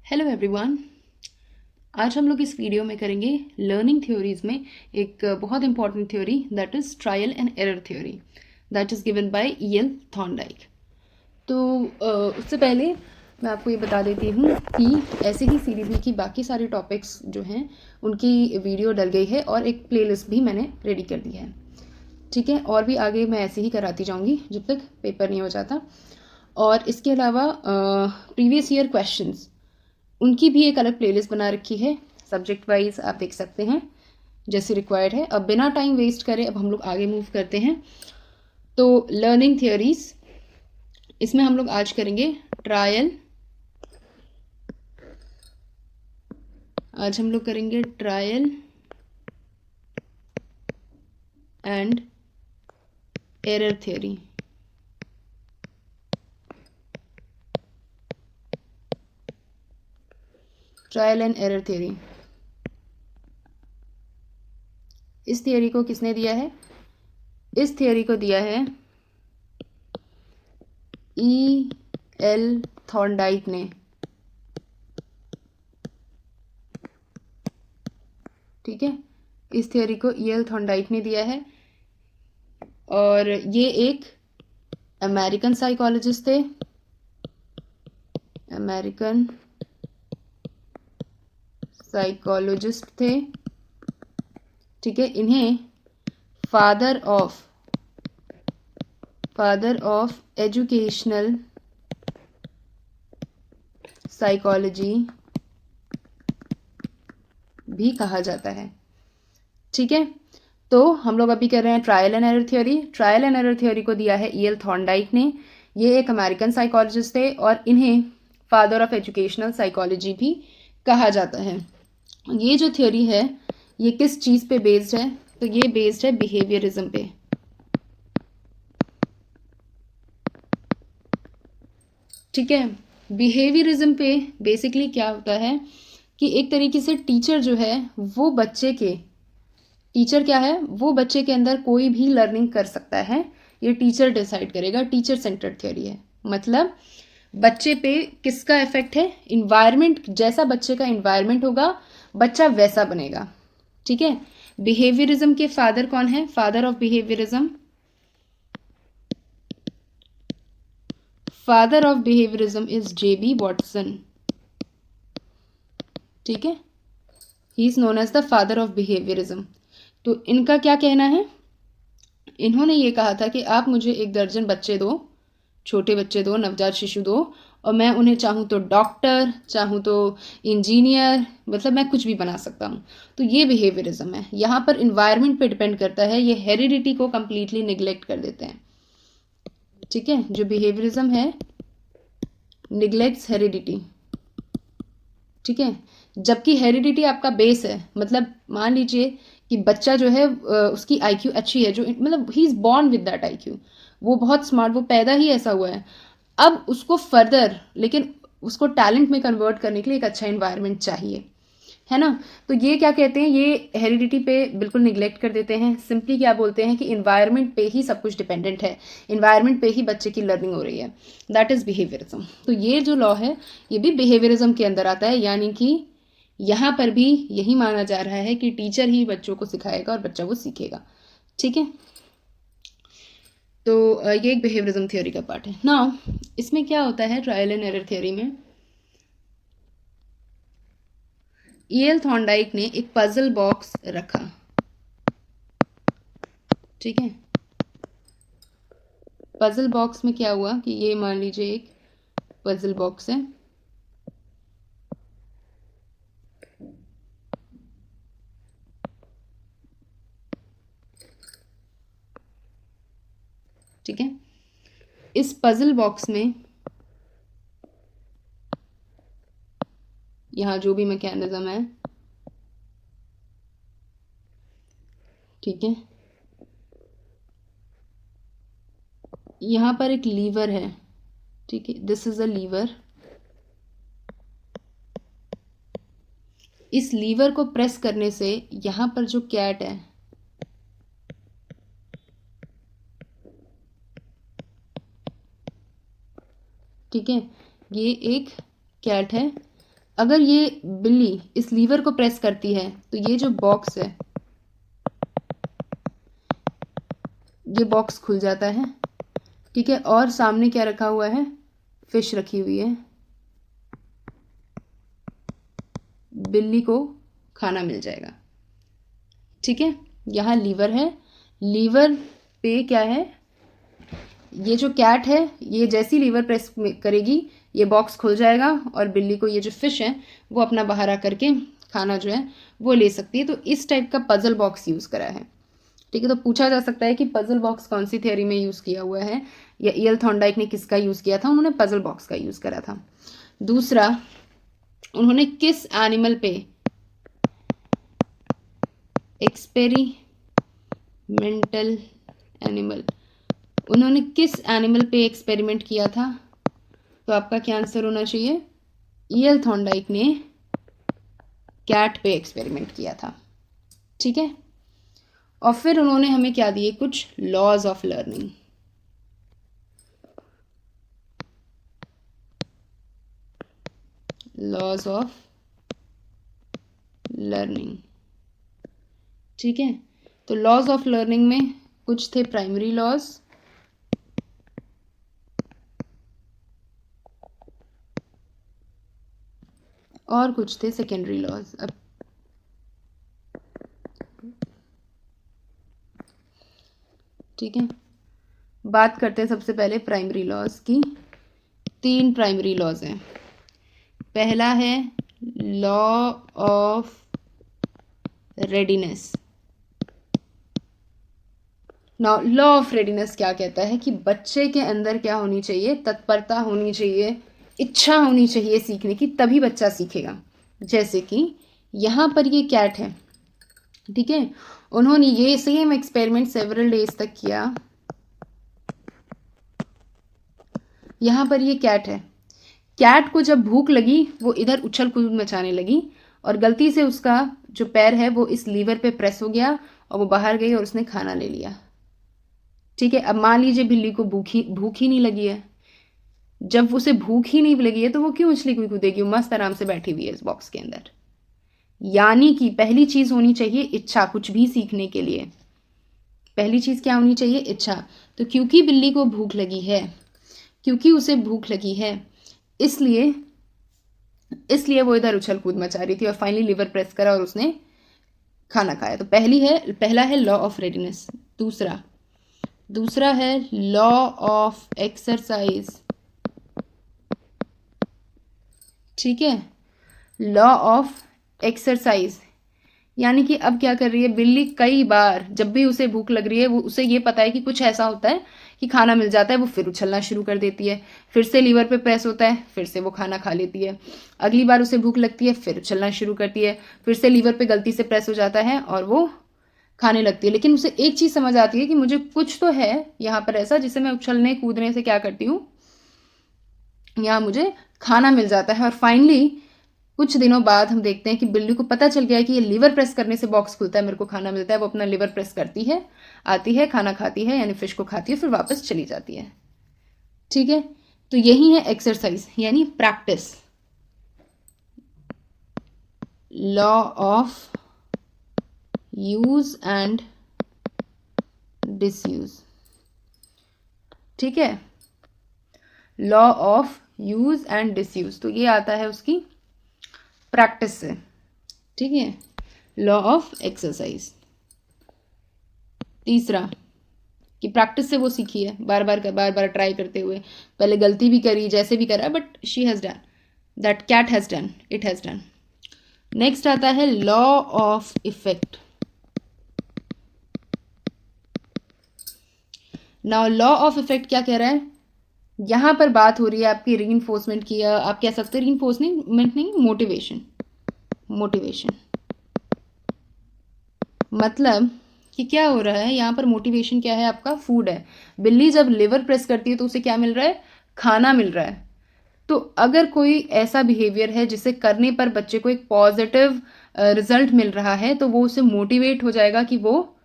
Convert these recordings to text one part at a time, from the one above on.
Hello everyone. आज हम लोग इस वीडियो में करेंगे लर्निंग थ्योरीज में एक बहुत important theory that is trial and error theory that is given by E L. Thorndike. तो उससे पहले मैं आपको ये बता देती हूँ कि ऐसे ही सीरीज में की बाकी सारे टॉपिक्स जो हैं उनकी वीडियो डल गई है और एक प्लेलिस्ट भी मैंने रेडी कर दी है। ठीक है, और भी आगे मैं ऐसे ही कराती जाऊँगी जब तक पेपर नहीं हो जाता। और इसके अलावा प्रीवियस ईयर क्वेश्चंस उनकी भी एक अलग प्लेलिस्ट बना रखी है, सब्जेक्ट वाइज आप देख सकते हैं जैसे रिक्वायर्ड है। अब बिना टाइम वेस्ट करे अब हम लोग आगे मूव करते हैं। तो लर्निंग थियोरीज, इसमें हम लोग आज करेंगे ट्रायल। आज हम लोग करेंगे trial and error theory. Trial and error theory, इस थियोरी को किसने दिया है? इस थियोरी को दिया है ई.एल. थॉर्नडाइक ने। ठीक है, इस थियोरी को ई.एल. थॉर्नडाइक ने दिया है और ये एक अमेरिकन साइकोलॉजिस्ट थे। अमेरिकन साइकोलॉजिस्ट थे। ठीक है, इन्हें फादर ऑफ एजुकेशनल साइकोलॉजी भी कहा जाता है। ठीक है, तो हम लोग अभी कर रहे हैं trial and error theory. Trial and error theory को दिया है ई.एल. थॉर्नडाइक ने। ये एक अमेरिकन साइकोलॉजिस्ट थे और इन्हें फादर ऑफ एजुकेशनल साइकोलॉजी भी कहा जाता है। ये जो थ्योरी है ये किस चीज़ पे बेस्ड है? तो ये बेस्ड है बिहेवियरिज्म पे। ठीक है, बिहेवियरिज्म पे बेसिकली क्या होता है कि एक तरीके से टीचर जो है वो बच्चे के टीचर क्या है, वो बच्चे के अंदर कोई भी लर्निंग कर सकता है, ये टीचर डिसाइड करेगा। टीचर सेंटर्ड थ्योरी है, मतलब बच्चे पे किसका इफेक्ट है? इन्वायरमेंट, जैसा बच्चे का इन्वायरमेंट होगा बच्चा वैसा बनेगा। ठीक है, बिहेवियरिज्म के फादर कौन है? Father of behaviourism, father of behaviourism is J B. Watson. ठीक है, he is known as the father of behaviourism. तो इनका क्या कहना है? इन्होंने ये कहा था कि आप मुझे 1 दर्जन बच्चे दो, छोटे बच्चे दो, नवजात शिशु दो, और मैं उन्हें चाहूँ तो डॉक्टर, चाहूँ तो इंजीनियर, मतलब मैं कुछ भी बना सकता हूँ। तो ये बिहेवियरिज्म है। यहाँ पर इन्वायरमेंट पे डिपेंड करता है, ये हेरिडिटी को कंप्लीटली निगलेक्ट कर देते हैं। ठीक है, जो बिहेवियरिज्म है निगलेक्ट्स हेरिडिटी। ठीक है, जबकि हेरिडिटी आपका बेस है। मतलब मान लीजिए कि बच्चा जो है उसकी आईक्यू अच्छी है, जो मतलब he is born with that IQ, वो बहुत स्मार्ट, वो पैदा ही ऐसा हुआ है। अब उसको फर्दर, लेकिन उसको टैलेंट में कन्वर्ट करने के लिए एक अच्छा इन्वायरमेंट चाहिए, है ना? तो ये क्या कहते हैं, ये हेरिडिटी पे बिल्कुल निगलेक्ट कर देते हैं। सिंपली क्या बोलते हैं कि इन्वायरमेंट पे ही सब कुछ डिपेंडेंट है, इन्वायरमेंट पे ही बच्चे की लर्निंग हो रही है। That is behaviourism. तो ये जो लॉ है ये भी बिहेवियरिज्म के अंदर आता है, यानी कि यहाँ पर भी यही माना जा रहा है कि टीचर ही बच्चों को सिखाएगा और बच्चा वो सीखेगा। ठीक है, तो ये एक बिहेवियरिज्म थ्योरी का पार्ट है। नाउ इसमें क्या होता है ट्रायल एंड एरर थ्योरी में? ई.एल. थॉर्नडाइक ने एक पजल बॉक्स रखा। ठीक है, पजल बॉक्स में क्या हुआ कि ये मान लीजिए एक पजल बॉक्स है। ठीक है, इस पजल बॉक्स में यहाँ जो भी मैकेनिज्म है, ठीक है, यहाँ पर एक लीवर है। ठीक है, दिस इज अ लीवर। इस लीवर को प्रेस करने से यहाँ पर जो कैट है, ठीक है, ये एक कैट है। अगर ये बिल्ली इस लीवर को प्रेस करती है तो ये जो बॉक्स है, ये बॉक्स खुल जाता है, ठीक है। और सामने क्या रखा हुआ है, फिश रखी हुई है, बिल्ली को खाना मिल जाएगा, ठीक है। यहाँ लीवर है, लीवर पे क्या है, ये जो कैट है ये जैसी लीवर प्रेस करेगी ये बॉक्स खुल जाएगा और बिल्ली को ये जो फिश है वो अपना बाहर आकर के खाना जो है वो ले सकती है। तो इस टाइप का पजल बॉक्स यूज़ करा है, ठीक है। तो पूछा जा सकता है कि पजल बॉक्स कौन सी थ्योरी में यूज़ किया हुआ है, या ईएल थॉर्नडाइक ने किसका यूज़ किया था, उन्होंने पजल बॉक्स का यूज़ करा था। दूसरा, उन्होंने किस एनिमल पे एक्सपेरिमेंटल एनिमल, उन्होंने किस एनिमल पे एक्सपेरिमेंट किया था, तो आपका क्या आंसर होना चाहिए, ईएल थॉर्नडाइक ने कैट पे एक्सपेरिमेंट किया था, ठीक है। और फिर उन्होंने हमें क्या दिए, कुछ laws of learning. Laws of learning, ठीक है। तो लॉज ऑफ लर्निंग में कुछ थे प्राइमरी लॉज, और कुछ थे सेकेंडरी लॉज। अब ठीक है, बात करते हैं सबसे पहले प्राइमरी लॉज की। 3 प्राइमरी लॉज हैं। पहला है law of readiness. Now law of readiness क्या कहता है कि बच्चे के अंदर क्या होनी चाहिए, तत्परता होनी चाहिए, इच्छा होनी चाहिए सीखने की, तभी बच्चा सीखेगा। जैसे कि यहाँ पर ये कैट है, ठीक है, उन्होंने ये सेम एक्सपेरिमेंट सेवरल डेज तक किया। यहाँ पर ये कैट है, कैट को जब भूख लगी वो इधर उछल कूद मचाने लगी और गलती से उसका जो पैर है वो इस लीवर पे प्रेस हो गया और वो बाहर गई और उसने खाना ले लिया, ठीक है। अब मान लीजिए बिल्ली को भूख ही नहीं लगी है, जब उसे भूख ही नहीं लगी है तो वो क्यों उछली कूदेगी, वो मस्त आराम से बैठी हुई है इस बॉक्स के अंदर। यानी कि पहली चीज होनी चाहिए इच्छा, कुछ भी सीखने के लिए पहली चीज क्या होनी चाहिए, इच्छा। तो क्योंकि बिल्ली को भूख लगी है, क्योंकि उसे भूख लगी है, इसलिए वो इधर उछल कूद मचा रही थी और फाइनली लिवर प्रेस करा और उसने खाना खाया। तो पहला है लॉ ऑफ रेडीनेस। दूसरा है लॉ ऑफ एक्सरसाइज, ठीक है, लॉ ऑफ एक्सरसाइज। यानी कि अब क्या कर रही है बिल्ली, कई बार जब भी उसे भूख लग रही है वो उसे ये पता है कि कुछ ऐसा होता है कि खाना मिल जाता है, वो फिर उछलना शुरू कर देती है, फिर से लीवर पे प्रेस होता है, फिर से वो खाना खा लेती है। अगली बार उसे भूख लगती है, फिर उछलना शुरू करती है, फिर से लीवर पे गलती से प्रेस हो जाता है और वो खाने लगती है। लेकिन उसे एक चीज़ समझ आती है कि मुझे कुछ तो है यहाँ पर ऐसा जिसे मैं उछलने कूदने से क्या करती हूँ, यहाँ मुझे खाना मिल जाता है। और फाइनली कुछ दिनों बाद हम देखते हैं कि बिल्ली को पता चल गया है कि ये लीवर प्रेस करने से बॉक्स खुलता है, मेरे को खाना मिलता है। वो अपना लीवर प्रेस करती है, आती है, खाना खाती है, यानी फिश को खाती है, फिर वापस चली जाती है, ठीक है। तो यही है एक्सरसाइज यानी practice, law of use and disuse, ठीक है, law of use and disuse. तो ये आता है उसकी प्रैक्टिस से, ठीक है, लॉ ऑफ एक्सरसाइज। तीसरा कि प्रैक्टिस से वो सीखी है, बार बार ट्राई करते हुए, पहले गलती भी करी, जैसे भी करा, but she has done, that cat has done, it has done. Next आता है law of effect. Now law of effect क्या कह रहा है, यहां पर बात हो रही है आपकी रीइंफोर्समेंट की, आप कह सकते हैं रीइंफोर्समेंट नहीं, मोटिवेशन। मतलब कि क्या हो रहा है यहाँ पर, मोटिवेशन क्या है आपका, फूड है। बिल्ली जब लिवर प्रेस करती है तो उसे क्या मिल रहा है, खाना मिल रहा है। तो अगर कोई ऐसा बिहेवियर है जिसे करने पर बच्चे को एक पॉजिटिव रिजल्ट मिल रहा है तो वो उसे मोटिवेट हो जाएगा कि वो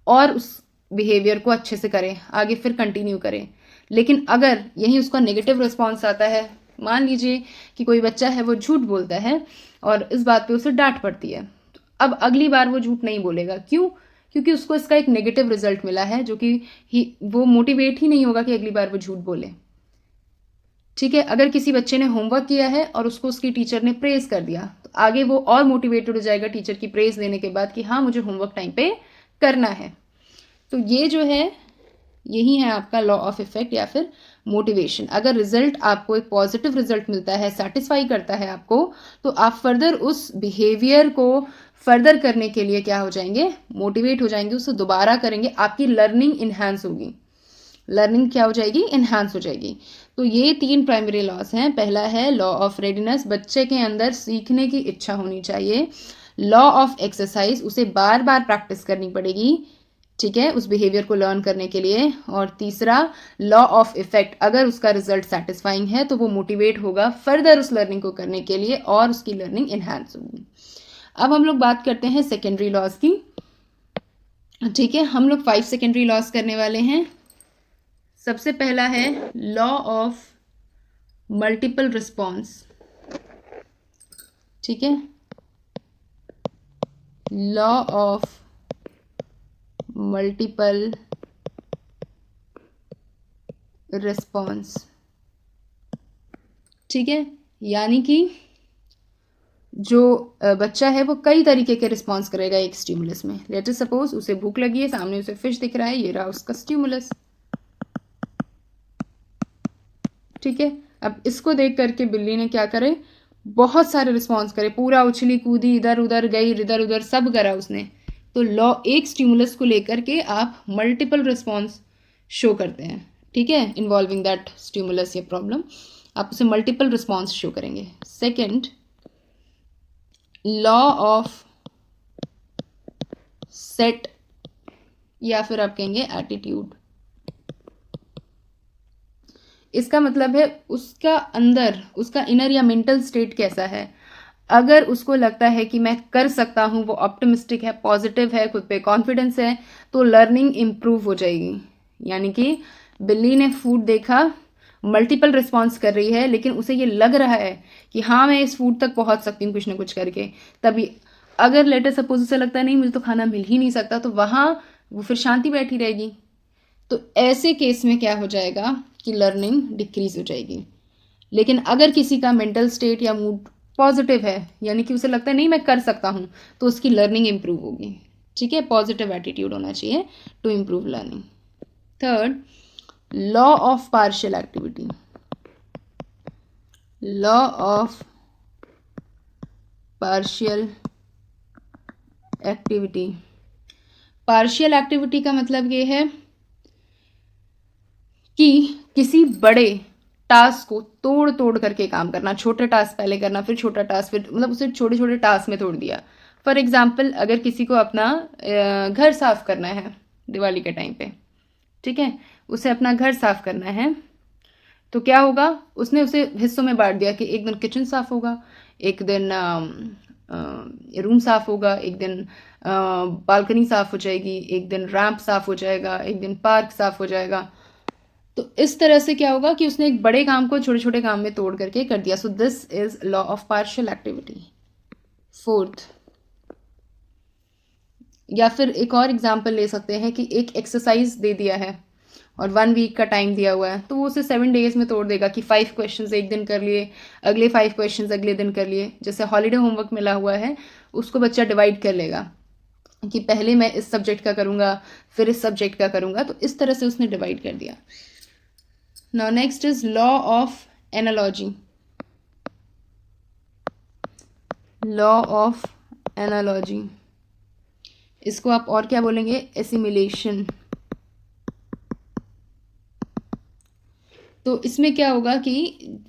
और उस बिहेवियर को अच्छे से करे, आगे फिर कंटिन्यू करे। लेकिन अगर यही उसका नेगेटिव रिस्पॉन्स आता है मान लीजिए कि कोई बच्चा है वो झूठ बोलता है और इस बात पे उसे डांट पड़ती है, तो अब अगली बार वो झूठ नहीं बोलेगा। क्यों? क्योंकि उसको इसका एक नेगेटिव रिजल्ट मिला है, जो कि वो मोटिवेट ही नहीं होगा कि अगली बार वो झूठ बोले। ठीक है, अगर किसी बच्चे ने होमवर्क किया है और उसको उसकी टीचर ने प्रेज कर दिया, तो आगे वो और मोटिवेटेड हो जाएगा टीचर की प्रेज देने के बाद कि हाँ, मुझे होमवर्क टाइम पे करना है। तो ये जो है, यही है आपका लॉ ऑफ इफेक्ट या फिर मोटिवेशन। अगर रिजल्ट आपको एक पॉजिटिव रिजल्ट मिलता है, सेटिस्फाई करता है आपको, तो आप फर्दर उस बिहेवियर को फर्दर करने के लिए क्या हो जाएंगे, मोटिवेट हो जाएंगे, उसे दोबारा करेंगे, आपकी लर्निंग इन्हांस होगी। लर्निंग क्या हो जाएगी, इन्हांस हो जाएगी। तो ये 3 प्राइमरी लॉस हैं। पहला है लॉ ऑफ रेडीनेस, बच्चे के अंदर सीखने की इच्छा होनी चाहिए। लॉ ऑफ एक्सरसाइज, उसे बार बार प्रैक्टिस करनी पड़ेगी, ठीक है, उस बिहेवियर को लर्न करने के लिए। और तीसरा लॉ ऑफ इफेक्ट, अगर उसका रिजल्ट सेटिस्फाइंग है तो वो मोटिवेट होगा फर्दर उस लर्निंग को करने के लिए और उसकी लर्निंग इन्हांस होगी। अब हम लोग बात करते हैं सेकेंडरी लॉस की। ठीक है, हम लोग 5 सेकेंडरी लॉस करने वाले हैं। सबसे पहला है लॉ ऑफ मल्टीपल रिस्पॉन्स। ठीक है, लॉ ऑफ मल्टीपल रिस्पॉन्स। ठीक है, यानी कि जो बच्चा है वो कई तरीके के रिस्पॉन्स करेगा एक स्टिमुलस में। लेट अस सपोज उसे भूख लगी है, सामने उसे फिश दिख रहा है, ये रहा उसका स्टिमुलस। ठीक है, अब इसको देख करके बिल्ली ने क्या करे, बहुत सारे रिस्पॉन्स करे, पूरा उछली कूदी, इधर उधर गई, इधर उधर सब करा उसने। तो लॉ, एक स्टिमुलस को लेकर के आप मल्टीपल रिस्पॉन्स शो करते हैं। ठीक है, इन्वॉल्विंग दैट स्टिमुलस या प्रॉब्लम, आप उसे मल्टीपल रिस्पॉन्स शो करेंगे। सेकेंड, लॉ ऑफ सेट या फिर आप कहेंगे एटीट्यूड। इसका मतलब है उसका अंदर, उसका इनर या मेंटल स्टेट कैसा है। अगर उसको लगता है कि मैं कर सकता हूँ, वो ऑप्टिमिस्टिक है, पॉजिटिव है, खुद पे कॉन्फिडेंस है, तो लर्निंग इम्प्रूव हो जाएगी। यानी कि बिल्ली ने फूड देखा, मल्टीपल रिस्पॉन्स कर रही है, लेकिन उसे ये लग रहा है कि हाँ, मैं इस फूड तक पहुँच सकती हूँ कुछ ना कुछ करके। तभी अगर लेटर सपोज उसे लगता है नहीं, मुझे तो खाना मिल ही नहीं सकता, तो वहाँ वो फिर शांति बैठी रहेगी। तो ऐसे केस में क्या हो जाएगा कि लर्निंग डिक्रीज हो जाएगी। लेकिन अगर किसी का मेंटल स्टेट या मूड पॉजिटिव है, यानी कि उसे लगता है नहीं मैं कर सकता हूँ, तो उसकी लर्निंग इंप्रूव होगी। ठीक है, पॉजिटिव एटीट्यूड होना चाहिए to improve learning. Third, law of partial activity. Law of partial activity. Partial activity का मतलब ये है कि किसी बड़े टास्क को तोड़ तोड़ करके काम करना, छोटे टास्क पहले करना, फिर छोटा टास्क, फिर मतलब उसे छोटे छोटे टास्क में तोड़ दिया। फॉर एग्जाम्पल, अगर किसी को अपना घर साफ करना है दिवाली के टाइम पे, ठीक है, उसे अपना घर साफ करना है, तो क्या होगा, उसने उसे हिस्सों में बांट दिया कि एक दिन किचन साफ होगा, एक दिन रूम साफ होगा, एक दिन बालकनी साफ हो जाएगी, एक दिन रैंप साफ हो जाएगा, एक दिन पार्क साफ हो जाएगा। तो इस तरह से क्या होगा कि उसने एक बड़े काम को छोटे छोटे काम में तोड़ करके कर दिया। So this is law of partial activity. Fourth, या फिर एक और एग्जांपल ले सकते हैं कि एक एक्सरसाइज दे दिया है और 1 वीक का टाइम दिया हुआ है, तो वो उसे 7 डेज में तोड़ देगा कि 5 क्वेश्चंस एक दिन कर लिए, अगले 5 क्वेश्चंस अगले दिन कर लिए। जैसे हॉलीडे होमवर्क मिला हुआ है, उसको बच्चा डिवाइड कर लेगा कि पहले मैं इस सब्जेक्ट का करूँगा, फिर इस सब्जेक्ट का करूँगा, तो इस तरह से उसने डिवाइड कर दिया। Now next is law of analogy. Law of analogy. इसको आप और क्या बोलेंगे, assimilation। तो इसमें क्या होगा कि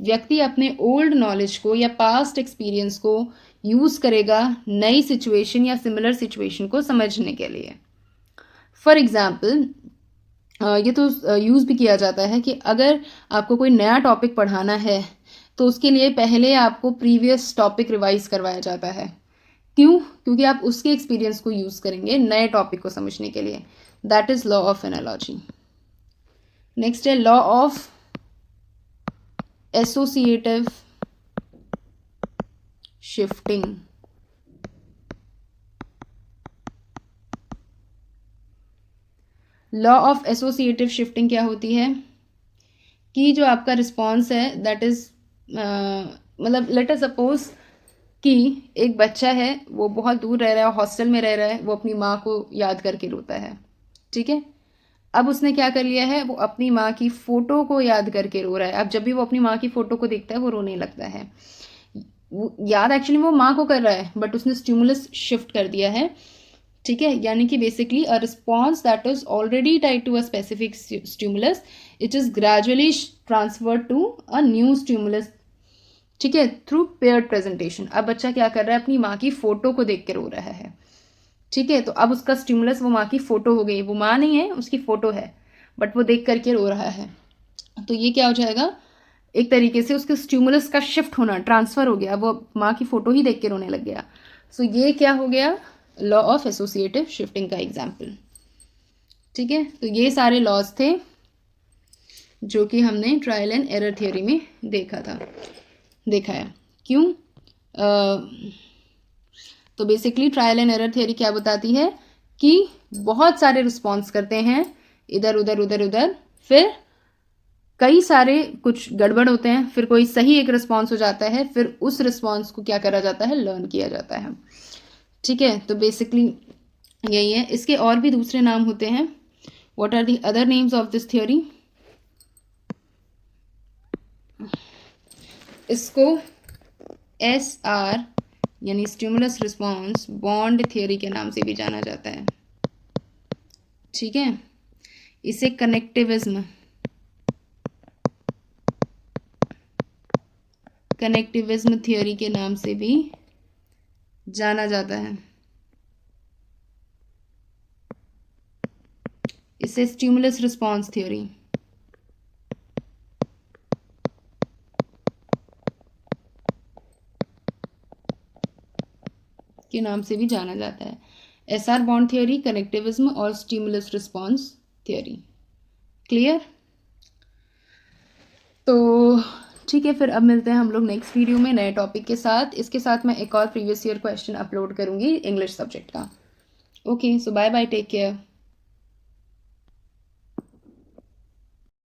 व्यक्ति अपने ओल्ड नॉलेज को या पास्ट एक्सपीरियंस को यूज करेगा नई सिचुएशन या सिमिलर सिचुएशन को समझने के लिए। फॉर एग्जाम्पल, ये तो यूज़ भी किया जाता है कि अगर आपको कोई नया टॉपिक पढ़ाना है, तो उसके लिए पहले आपको प्रीवियस टॉपिक रिवाइज करवाया जाता है। क्यों? क्योंकि आप उसके एक्सपीरियंस को यूज़ करेंगे नए टॉपिक को समझने के लिए। That is law of analogy. Next है law of associative shifting. Law of associative shifting क्या होती है कि जो आपका रिस्पॉन्स है दैट इज मतलब लेट अस सपोज कि एक बच्चा है, वो बहुत दूर रह रहा है, हॉस्टल में रह रहा है, वो अपनी माँ को याद करके रोता है, ठीक है। अब उसने क्या कर लिया है, वो अपनी माँ की फ़ोटो को याद करके रो रहा है। अब जब भी वो अपनी माँ की फ़ोटो को देखता है वो रोने लगता है। वो याद एक्चुअली वो माँ को कर रहा है, बट उसने स्टिमुलस शिफ्ट कर दिया है, ठीक है। यानी कि basically a response that is already tied to a specific stimulus, it is gradually transferred to a new stimulus, ठीक है, थ्रू पेयर्ड प्रेजेंटेशन। अब बच्चा क्या कर रहा है, अपनी माँ की फोटो को देख के रो रहा है, ठीक है। तो अब उसका स्टिमुलस वो माँ की फोटो हो गई, वो माँ नहीं है, उसकी फोटो है, बट वो देख करके रो रहा है। तो ये क्या हो जाएगा, एक तरीके से उसके स्टिमुलस का शिफ्ट होना, ट्रांसफर हो गया, वो माँ की फोटो ही देख के रोने लग गया। सो ये क्या हो गया, लॉ ऑफ एसोसिएटिव शिफ्टिंग का एग्जाम्पल, ठीक है। तो ये सारे लॉज थे जो कि हमने ट्रायल एंड एरर थियोरी में देखा है। क्यों? तो basically trial and error theory क्या बताती है कि बहुत सारे रिस्पॉन्स करते हैं इधर उधर उधर उधर, फिर कई सारे कुछ गड़बड़ होते हैं, फिर कोई सही एक रिस्पॉन्स हो जाता है, फिर उस रिस्पॉन्स को क्या करा जाता है, लर्न किया जाता है, ठीक है। तो बेसिकली यही है। इसके और भी दूसरे नाम होते हैं। What are the other names of this theory? इसको SR यानी स्टिमुलस रिस्पॉन्स बॉन्ड थियोरी के नाम से भी जाना जाता है, ठीक है। इसे कनेक्टिविज्म थियोरी के नाम से भी जाना जाता है। इसे स्टिमुलस रिस्पॉन्स थियोरी के नाम से भी जाना जाता है। SR बॉन्ड थियोरी, कनेक्टिविज्म और स्टिमुलस रिस्पॉन्स थियोरी। क्लियर? तो ठीक है, फिर अब मिलते हैं हम लोग नेक्स्ट वीडियो में नए टॉपिक के साथ। इसके साथ मैं एक और प्रीवियस ईयर क्वेश्चन अपलोड करूंगी इंग्लिश सब्जेक्ट का। ओके, सो बाय बाय, टेक केयर।